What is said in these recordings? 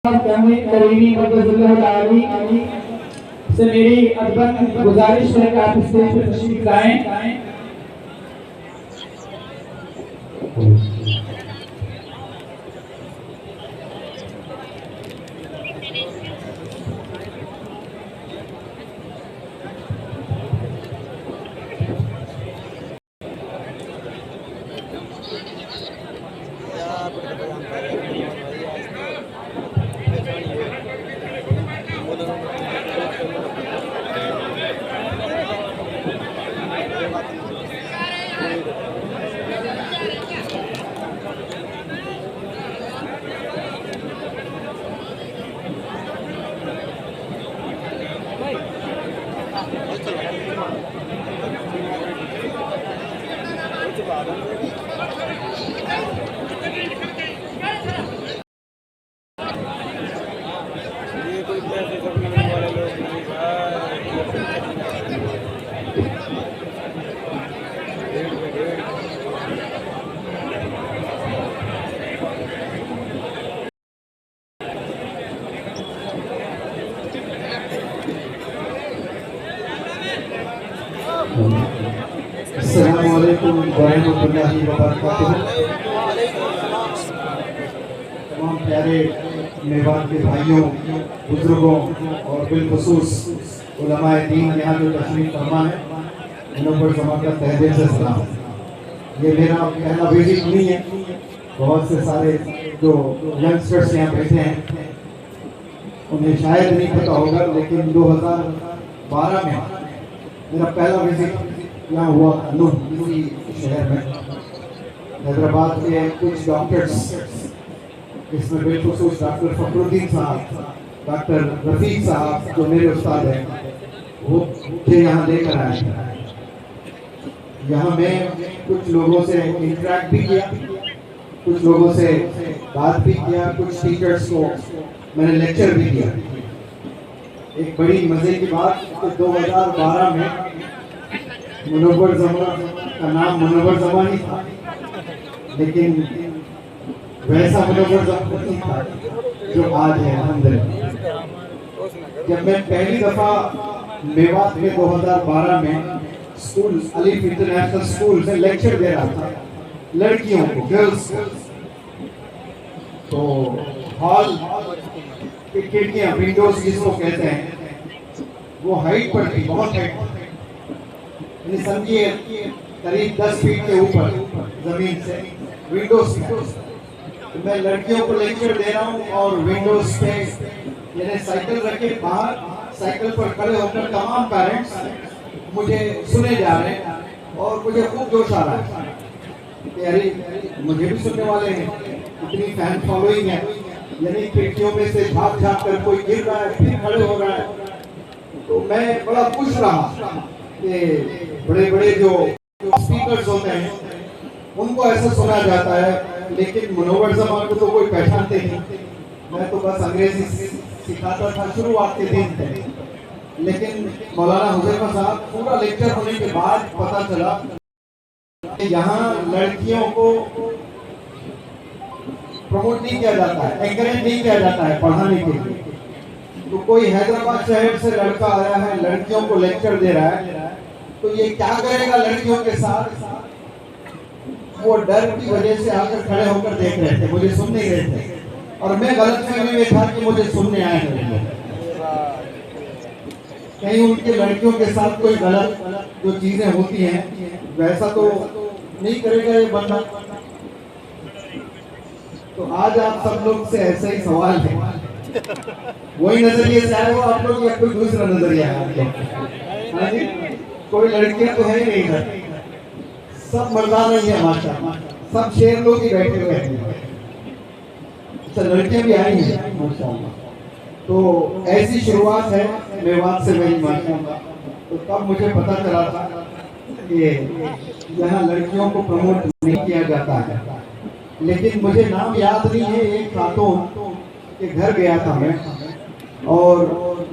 करीबी से मेरी अदबन गुजारिश है कि आप स्टेज पर तशरीफ लाएं। अस्सलामुअलैकुम वरहमतुल्लाहि वबरकातुहू। तमाम प्यारे मेवात के भाइयों, बुजुर्गों और बिलखुसूस उलमाए दीन यहाँ जो तशरीफ फरमा है, उन पर जमा का तहे दिल से सलाम। ये मेरा पहला विजिट नहीं है। बहुत से सारे जो यंगस्टर्स यहाँ बैठे हैं उन्हें शायद नहीं पता होगा, लेकिन 2012 में मेरा पहला विजिट यहाँ हुआ इसी शहर में। हैदराबाद के कुछ डॉक्टर्स, इसमें बिलखुसूस डॉक्टर फखरुद्दीन साहब, डॉक्टर रफीक साहब जो मेरे उस्ताद हैं, वो मुझे यहाँ लेकर आए। यहाँ मैं कुछ लोगों से इंटरेक्ट भी किया, कुछ लोगों से बात भी किया, कुछ टीचर्स को मैंने लेक्चर भी दिया। एक बड़ी मजे की बात कि 2012 में मुनव्वर जमान का नाम मुनव्वर जमान ही था, लेकिन वैसा मुनव्वर जमान नहीं था जो आज है। अल्हम्दुलिल्लाह जब मैं पहली दफा मेवात में 2012 में स्कूल अलीफ इंटरनेशनल स्कूल में लेक्चर दे रहा था लड़कियों को, गर्ल्स, तो हॉल की खिड़कियां, विंडोज जिसको कहते हैं, वो हाइट पर थी, बहुत हाइट पर। समझिए करीब 10 फीट के ऊपर जमीन से विंडोज पे। तो मैं लड़कियों को लेक्चर दे रहा हूँ और विंडोज पे यानी साइकिल रखे बाहर, साइकिल पर खड़े होकर तमाम पेरेंट्स मुझे सुने जा रहे हैं और मुझे खूब जोश आ रहा है कि अरे मुझे भी सुनने वाले हैं। इतनी फैन फॉलोइंग है, यानी खिड़कियों में से झाँक झाँक कर कोई गिर रहा है, फिर खड़े हो रहा है। तो मैं बड़ा खुश रहा कि बड़े बड़े जो स्पीकर्स होते हैं उनको ऐसा सुना जाता है, लेकिन मुनव्वर जमान को तो कोई पहचानते नहीं। मैं तो बस अंग्रेजी सिखाता था, शुरुआत के दिन थे। लेकिन मौलाना हुज़ैफा साहब पूरा लेक्चर होने के बाद पता चला कि यहाँ लड़कियों को प्रमोट नहीं किया जाता है, एनकरेज नहीं किया जाता है पढ़ाने के लिए। तो कोई हैदराबाद शहर से लड़का आया है, लड़कियों को लेक्चर दे रहा है, तो ये क्या करेगा लड़कियों के साथ? वो डर की वजह से आकर खड़े होकर देख रहे थे, मुझे सुन नहीं रहे थे, और मैं गलतफहमी में था कि मुझे सुनने आए हैं। कहीं उनके लड़कियों के साथ कोई गलत जो चीजें होती हैं वैसा तो नहीं करेगा ये बंदा। तो आज आप सब लोग से ऐसा ही सवाल है, वही नजरिए से आए हो आप लोग या कोई दूसरा नजरिया है आप लोग? कोई लड़कियां तो है ही नहीं है, सब मर्दाना ही है माशाल्लाह, सब शेर लोग ही बैठे हुए हैं। अच्छा, लड़कियां भी आई हैं माशाल्लाह। तो ऐसी शुरुआत है मेवात से मेरी माशाल्लाह। तो तब मुझे पता चला था कि यहाँ लड़कियों को प्रमोट नहीं किया जाता है। लेकिन मुझे नाम याद नहीं है, एक खातून के घर गया था मैं, और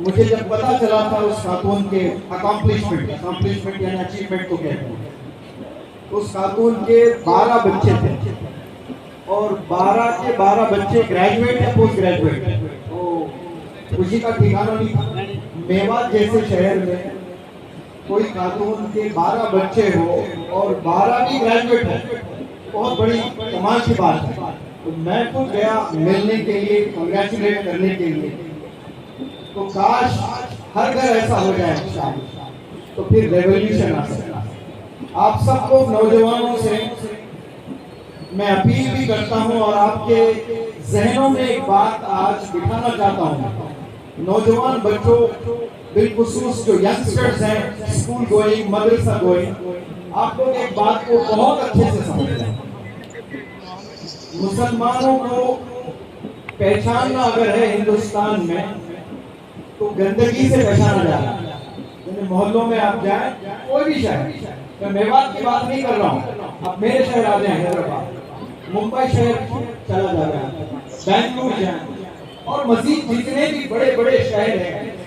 मुझे जब पता चला था उस खातून के अकम्प्लिशमेंट यानी अचीवमेंट को कहते हैं, उस खातून के 12 बच्चे थे और 12 के 12 बच्चे ग्रेजुएट या पोस्ट ग्रेजुएट। खुशी का ठिकाना नहीं था। मेवात जैसे शहर में कोई खातून के 12 बच्चे हो और 12 भी ग्रेजुएट है, बहुत बड़ी कमाल की बात है। तो मैं खुद गया मिलने के लिए, कंग्रेचुलेट करने के लिए। तो काश हर घर ऐसा हो जाए, तो फिर रेवोल्यूशन आ सकता। आप सब लोग नौजवानों से मैं अपील भी करता हूं और आपके जहनों में एक बात आज बिठाना चाहता हूं। नौजवान बच्चों, बिलखुसूस जो यंगस्टर्स हैं, स्कूल गोइंग, मदरसा गोइंग, आप लोग एक बात को बहुत अच्छे से समझें। मुसलमानों को पहचानना अगर है हिंदुस्तान में, तो गंदगी से पहचाना जा रहा है। मोहल्लों में आप जाएं, कोई भी शहर, मैं मेवात की बात नहीं कर रहा हूँ, आप मेरे शहर आ जाए, हैदराबाद, मुंबई शहर चला जा रहा है, बेंगलुरु जाएं, और मजीद जितने भी बड़े बड़े शहर हैं,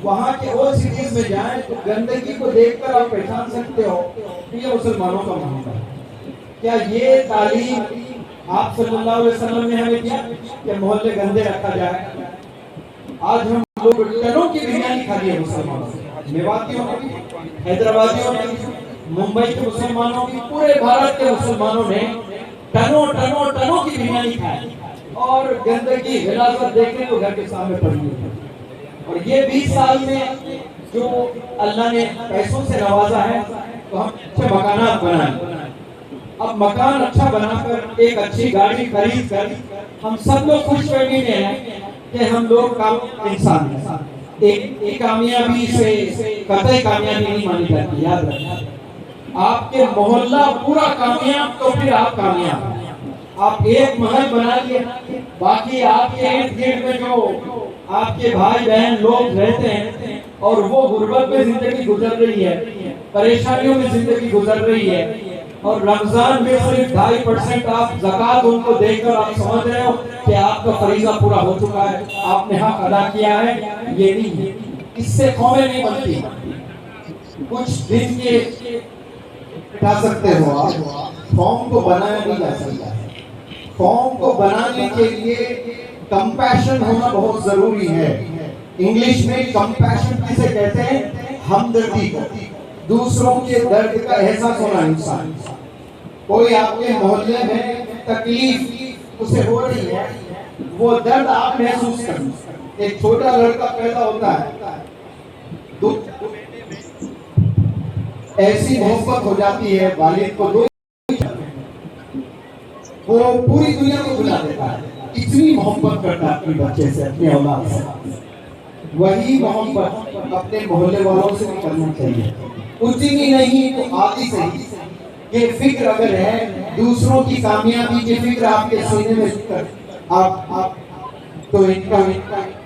वहाँ के ओल्ड सिटीज में जाएं, तो गंदगी को देखकर आप पहचान सकते हो कि ये मुसलमानों का मोहल्ला है। क्या ये तालीम आप सल्लल्लाहु अलैहि वसल्लम ने हमें दिया कि मोहल्ले गंदे रखा जाए? आज हम लोग टनों की बिरयानी खा रही है मुसलमानों से, मेवातियों की, हैदराबादियों की, मुंबई के मुसलमानों की, पूरे भारत के मुसलमानों ने टनों टनों टनों की बिरयानी खाई, और गंदगी गिलाफत देखने को घर के सामने पड़ी है। और ये 20 साल में जो अल्लाह ने पैसों से नवाजा है, तो हम अच्छे मकानात बनाए। अब मकान अच्छा बनाकर एक अच्छी गाड़ी खरीद कर हम सब लोग खुश फहमी में हैं कि हम लोग काम इंसान हैं। एक कामयाबी से कतई कामयाबी नहीं मानी जाती, याद रखना। आपके मोहल्ला पूरा कामयाब तो फिर आप कामयाब। आप एक महल बना लिए, बाकी आपके इर्द गिर्द में जो आपके भाई बहन लोग रहते हैं और वो गुर्बत में जिंदगी गुजर रही है, परेशानियों में जिंदगी गुजर रही है, और रमजान में सिर्फ 2.5% आप ज़कात उनको देकर आप समझ रहे हो कि आपका फरीज़ा पूरा हो चुका है, आपने हक अदा किया है। ये नहीं है, इससे कौमें नहीं बनती। कुछ दिन के उठा सकते हो आप, फॉर्म को बनाया नहीं जा सकता। फॉर्म को बनाने के लिए कंपैशन होना बहुत जरूरी है। इंग्लिश में कंपैशन किसे कहते हैं? हमदर्दी को, दूसरों के दर्द का एहसास होना। इंसान कोई आपके मोहल्ले में तकलीफ उसे हो रही है, वो दर्द आप महसूस करें। एक छोटा लड़का पैदा होता है, ऐसी मोहब्बत हो जाती है वालिद को, वो पूरी दुनिया को भुला देता है, इतनी मोहब्बत करता है अपने बच्चे से, अपने औलाद से। वही मोहब्बत अपने मोहल्ले वालों से भी करना चाहिए। उतनी नहीं तो आधी सही। ये फिक्र अगर है, दूसरों की कामयाबी की फिक्र आपके सीने में, आप तो इनका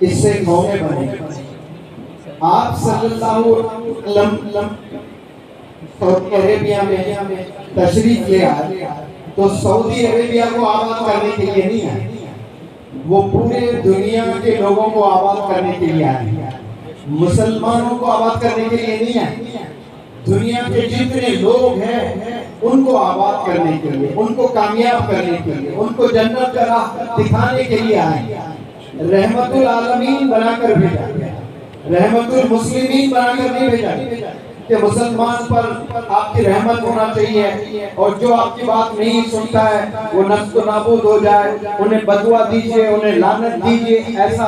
इससे कौमें बने। आप सल्लल्लाहु अलैहि वसल्लम सऊदी अरेबिया में तशरीफ ले आए, तो सऊदी अरेबिया को आबाद करने के लिए नहीं आए, वो पूरे दुनिया के लोगों को आबाद करने के लिए आए। मुसलमानों को आबाद करने के लिए नहीं आए, दुनिया के जितने लोग हैं उनको आबाद करने के लिए, उनको कामयाब करने के लिए, उनको जन्नत का राह दिखाने के लिए आए। रहमतुल आलमीन बनाकर भेजा, रहमतुल मुस्लिमीन बनाकर नहीं भेजा कि मुसलमान पर आपकी रहमत होना चाहिए और जो आपकी बात नहीं सुनता है वो नस्ल नाबूद हो जाए, उन्हें बदुआ दीजिए, उन्हें लानत दीजिए। ऐसा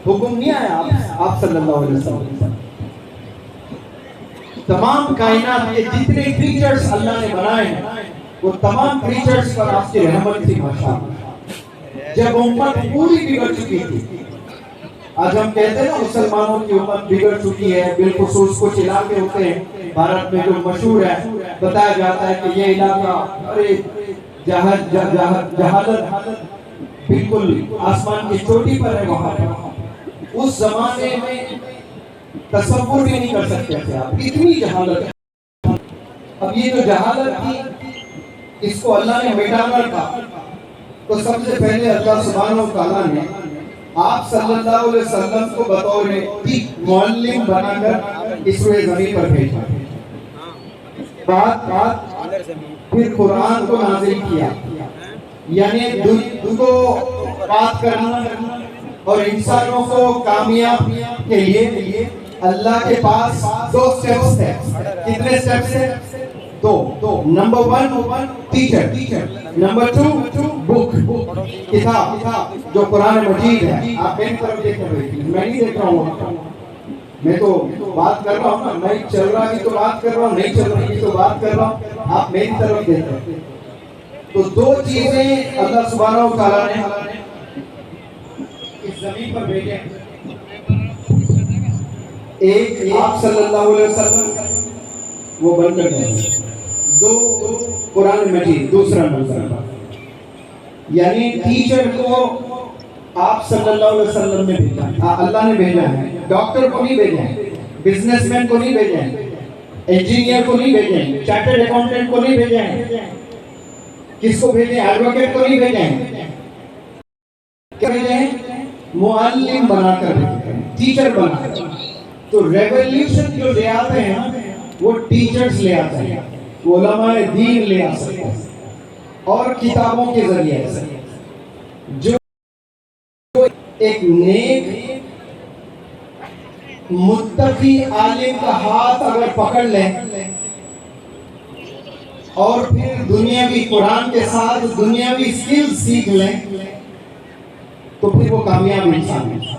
हुक्म नहीं आया आप सल्लल्लाहु अलैहि वसल्लम। तमाम कायनात के जितने क्रीचर्स अल्लाह ने बनाए हैं, वो तमाम क्रीचर्स पर आपकी रहमत थी। माशाअल्लाह, जब उम्मत पूरी बिगड़ चुकी थी, आज हम कहते हैं ना मुसलमानों की उम्मत बिगड़ चुकी है, बिलखुसूस कुछ इलाके होते हैं भारत में जो मशहूर है, बताया जाता है कि ये इलाका अरे जहालत बिल्कुल आसमान की चोटी पर है। वहां पर उस जमाने में तसव्वुर भी नहीं कर सकते थे आप, इतनी जहालत। अब ये जो जहालत थी, इसको अल्लाह ने मिटाना था, तो सबसे पहले अल्लाह सुब्हानहू तआला ने आप सल्लल्लाहु अलैहि वसल्लम को बतौर मुअल्लिम बनाकर इस रूए ज़मीन पर भेजा। बात फिर कुरान को नाज़िल किया, यानी उनको बात करना, और इंसानों को कामयाब के लिए अल्लाह के पास 2 स्टेप्स है। कितने स्टेप्स है? 2। नंबर 1 टीचर, नंबर 2 बुक, किताब जो कुरान मजीद है। आप मेरी तरफ देख रहे हैं, मैं नहीं देख रहा हूँ, मैं तो बात कर रहा हूँ ना, नहीं चल रहा है तो बात कर रहा हूँ, नहीं चल रही तो बात कर रहा हूँ, आप मेरी तरफ देख रहे हैं। तो 2 चीजें अल्लाह सुब्हानहू व तआला ने इस जमीन पर भेजे। एक आप सल्लल्लाहु अलैहि वसल्लम वो बंद कर दें, 2 कुरान मजीद, दूसरा नंबर यानी टीचर को आप सल्लल्लाहु अलैहि वसल्लम ने भेजा, अल्लाह ने भेजा है। डॉक्टर को नहीं भेजा है, बिजनेसमैन को नहीं भेजा है, इंजीनियर को नहीं भेजा है, चार्टर्ड अकाउंटेंट को नहीं भेजा है, किसको भेजे? एडवोकेट को नहीं भेजे हैं, क्या भेजे हैं? मुअल्लिम बनाकर भेजे हैं, टीचर बनाकर। तो रेवोल्यूशन जो ले आते हैं वो टीचर्स ले आते हैं, उलमाए दीन ले आ सकते हैं और किताबों के जरिए से। जो एक नेक मुत्तकी आलिम का हाथ अगर पकड़ लें और फिर दुनियावी कुरान के साथ दुनियावी स्किल सीख लें तो फिर वो कामयाब इंसान है।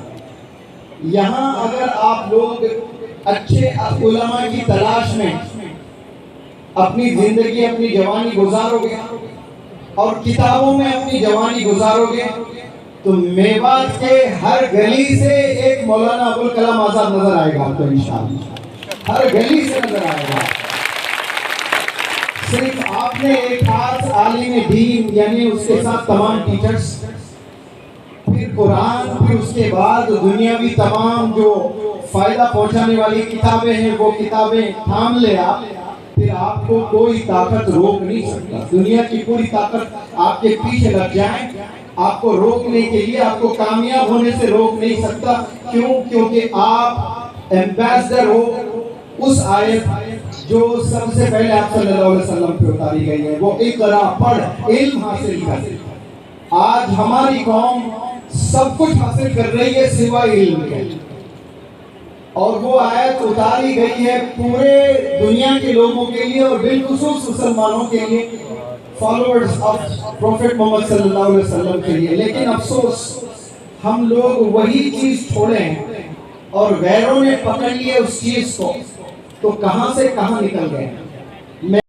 यहाँ अगर आप लोग अच्छे उलमा की तलाश में अपनी जिंदगी, अपनी जवानी गुजारोगे और किताबों में अपनी जवानी गुजारोगे तो मेवात के हर गली से एक मौलाना अबुल कलाम आजाद नजर आएगा आपको, इंशाअल्लाह हर गली से नजर आएगा। सिर्फ आपने एक खास आलिम दीन यानी उसके साथ तमाम टीचर्स, फिर कुरान, फिर उसके बाद दुनियावी तमाम जो फायदा पहुंचाने वाली किताबें हैं वो किताबें थाम ले आप, फिर आपको कोई ताकत रोक नहीं सकता। दुनिया की पूरी ताकत आपके पीछे लग जाए, आपको रोकने के लिए, आपको कामयाब होने से रोक नहीं सकता। क्यों? क्योंकि आप एम्बेसडर हो उस आयत जो सबसे पहले आप सल्लल्लाहु अलैहि वसल्लम पे उतारी गई है, वो इक़रा, पढ़, इल्म हासिल कर। आज हमारी कौम सब कुछ हासिल कर रही है सिवाय इल्म के, और वो आयत उतारी गई है पूरे दुनिया के लोगों के लिए और बिलखुसूस मुसलमानों के लिए, फॉलोअर्स ऑफ प्रॉफिट मोहम्मद सल्लल्लाहु अलैहि वसल्लम के लिए। लेकिन अफसोस हम लोग वही चीज छोड़े हैं और गैरों ने पकड़ लिए उस चीज को, तो कहां से कहां निकल गए।